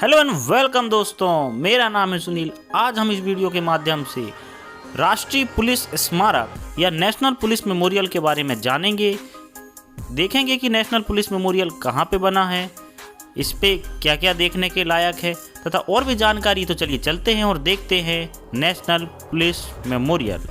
Hello and welcome दोस्तों, मेरा नाम है सुनील। आज हम इस वीडियो के माध्यम से राष्ट्रीय पुलिस स्मारक या नेशनल पुलिस मेमोरियल के बारे में जानेंगे। देखेंगे कि नेशनल पुलिस मेमोरियल कहाँ पे बना है, इस पे क्या क्या देखने के लायक है तथा और भी जानकारी। तो चलिए चलते हैं और देखते हैं नेशनल पुलिस मेमोरियल।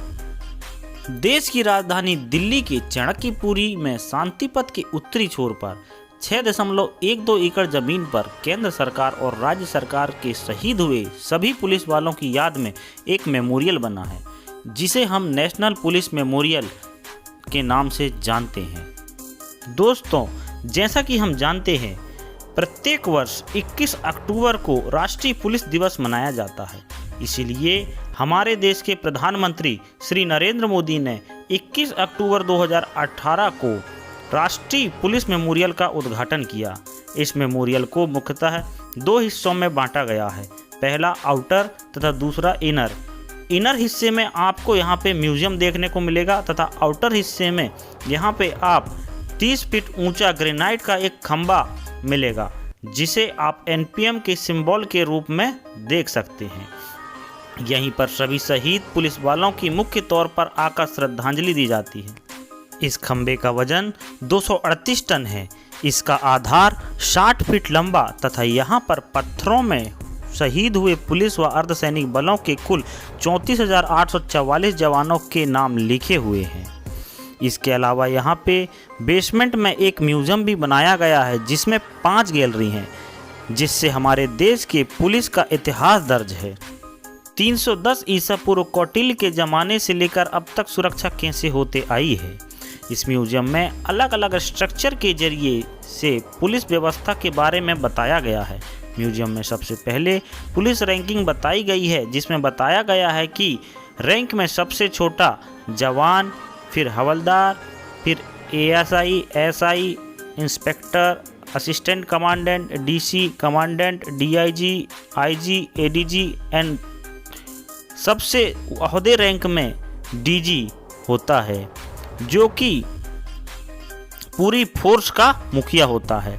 देश की राजधानी दिल्ली के चाणक्यपुरी में शांतिपथ के उत्तरी छोर पर 6.12 एकड़ जमीन पर केंद्र सरकार और राज्य सरकार के शहीद हुए सभी पुलिस वालों की याद में एक मेमोरियल बना है, जिसे हम नेशनल पुलिस मेमोरियल के नाम से जानते हैं। दोस्तों, जैसा कि हम जानते हैं, प्रत्येक वर्ष 21 अक्टूबर को राष्ट्रीय पुलिस दिवस मनाया जाता है। इसीलिए हमारे देश के प्रधानमंत्री श्री नरेंद्र मोदी ने 21 अक्टूबर 2018 को राष्ट्रीय पुलिस मेमोरियल का उद्घाटन किया। इस मेमोरियल को मुख्यतः 2 हिस्सों में बांटा गया है, पहला आउटर तथा दूसरा इनर। इनर हिस्से में आपको यहाँ पे म्यूजियम देखने को मिलेगा तथा आउटर हिस्से में यहाँ पे आप 30 फीट ऊंचा ग्रेनाइट का एक खंबा मिलेगा, जिसे आप एनपीएम के सिंबल के रूप में देख सकते हैं। यहीं पर सभी शहीद पुलिस वालों की मुख्य तौर पर आकर श्रद्धांजलि दी जाती है। इस खंबे का वजन 238 टन है। इसका आधार 60 फीट लंबा तथा यहाँ पर पत्थरों में शहीद हुए पुलिस व अर्धसैनिक बलों के कुल 34,844 जवानों के नाम लिखे हुए हैं। इसके अलावा यहाँ पे बेसमेंट में एक म्यूजियम भी बनाया गया है, जिसमें 5 गैलरी हैं, जिससे हमारे देश के पुलिस का इतिहास दर्ज है। 310 ईसा पूर्व कौटिल्य के ज़माने से लेकर अब तक सुरक्षा कैसे होते आई है। इस म्यूजियम में अलग अलग स्ट्रक्चर के जरिए से पुलिस व्यवस्था के बारे में बताया गया है। म्यूजियम में सबसे पहले पुलिस रैंकिंग बताई गई है, जिसमें बताया गया है कि रैंक में सबसे छोटा जवान, फिर हवलदार, फिर ASI, SI, inspector, assistant commandant, DC commandant, DIG, IG, ADG and सबसे ओहदे रैंक में डीजी होता है, जो कि पूरी फोर्स का मुखिया होता है।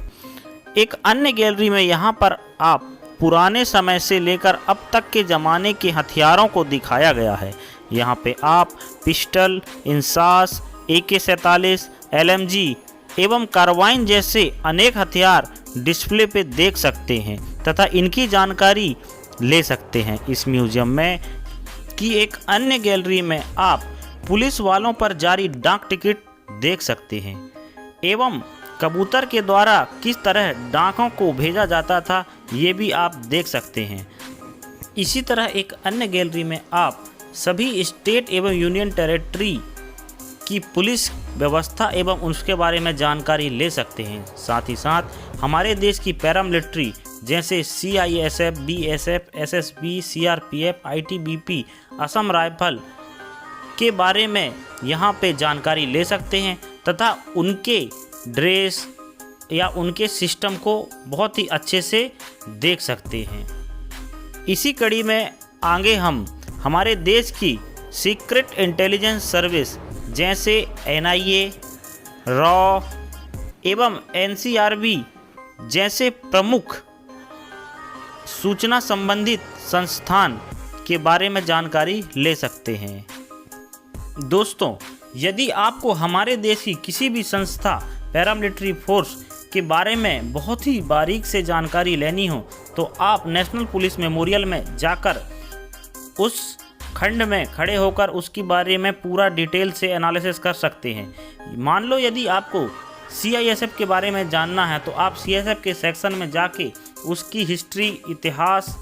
एक अन्य गैलरी में यहाँ पर आप पुराने समय से लेकर अब तक के ज़माने के हथियारों को दिखाया गया है। यहाँ पे आप पिस्टल, इंसास, AK-47, LMG एवं कार्बाइन जैसे अनेक हथियार डिस्प्ले पे देख सकते हैं तथा इनकी जानकारी ले सकते हैं। इस म्यूजियम में की एक अन्य गैलरी में आप पुलिस वालों पर जारी डाक टिकट देख सकते हैं एवं कबूतर के द्वारा किस तरह डाकों को भेजा जाता था, ये भी आप देख सकते हैं। इसी तरह एक अन्य गैलरी में आप सभी स्टेट एवं यूनियन टेरिटरी की पुलिस व्यवस्था एवं उसके बारे में जानकारी ले सकते हैं। साथ ही साथ हमारे देश की पैरामिलिट्री जैसे CISF, BSF, SSB, CRPF, ITBP, Assam rifle के बारे में यहाँ पे जानकारी ले सकते हैं तथा उनके ड्रेस या उनके सिस्टम को बहुत ही अच्छे से देख सकते हैं। इसी कड़ी में आगे हम हमारे देश की सीक्रेट इंटेलिजेंस सर्विस जैसे NIA, रॉ एवं NCRB जैसे प्रमुख सूचना संबंधित संस्थान के बारे में जानकारी ले सकते हैं। दोस्तों, यदि आपको हमारे देश की किसी भी संस्था, पैरामिलिट्री फोर्स के बारे में बहुत ही बारीक से जानकारी लेनी हो, तो आप नेशनल पुलिस मेमोरियल में जाकर उस खंड में खड़े होकर उसके बारे में पूरा डिटेल से एनालिसिस कर सकते हैं। मान लो यदि आपको CISF के बारे में जानना है, तो आप CISF के सेक्शन में जाके उसकी हिस्ट्री, इतिहास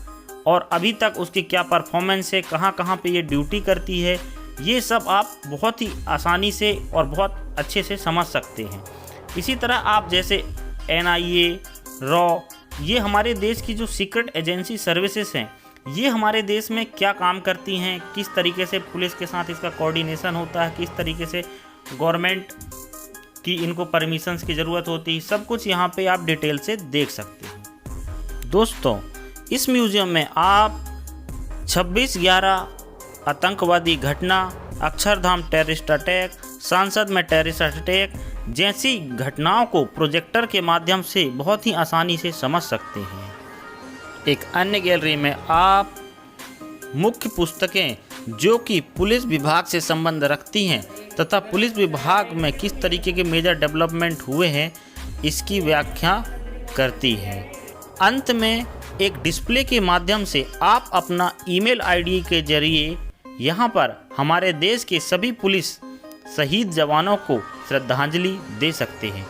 और अभी तक उसकी क्या परफॉर्मेंस है, कहाँ कहाँ पे ये ड्यूटी करती है, ये सब आप बहुत ही आसानी से और बहुत अच्छे से समझ सकते हैं। इसी तरह आप जैसे NIA, रॉ, ये हमारे देश की जो सीक्रेट एजेंसी सर्विसेज हैं, ये हमारे देश में क्या काम करती हैं, किस तरीके से पुलिस के साथ इसका कोऑर्डिनेशन होता है, किस तरीके से गवर्नमेंट की इनको परमिशंस की ज़रूरत होती है, सब कुछ यहाँ पे आप डिटेल से देख सकते हैं। दोस्तों, इस म्यूज़ियम में आप 26/11 आतंकवादी घटना, अक्षरधाम टेररिस्ट अटैक, संसद में टेररिस्ट अटैक जैसी घटनाओं को प्रोजेक्टर के माध्यम से बहुत ही आसानी से समझ सकते हैं। एक अन्य गैलरी में आप मुख्य पुस्तकें जो कि पुलिस विभाग से संबंध रखती हैं तथा पुलिस विभाग में किस तरीके के मेजर डेवलपमेंट हुए हैं इसकी व्याख्या करती है। अंत में एक डिस्प्ले के माध्यम से आप अपना ईमेल आईडी के जरिए यहाँ पर हमारे देश के सभी पुलिस शहीद जवानों को श्रद्धांजलि दे सकते हैं।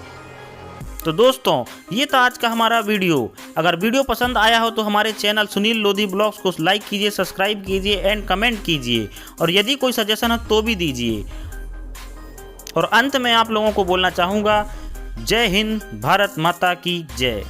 तो दोस्तों, ये था आज का हमारा वीडियो। अगर वीडियो पसंद आया हो तो हमारे चैनल सुनील लोधी ब्लॉग्स को लाइक कीजिए, सब्सक्राइब कीजिए एंड कमेंट कीजिए, और यदि कोई सजेशन है तो भी दीजिए। और अंत में आप लोगों को बोलना चाहूँगा, जय हिंद, भारत माता की जय।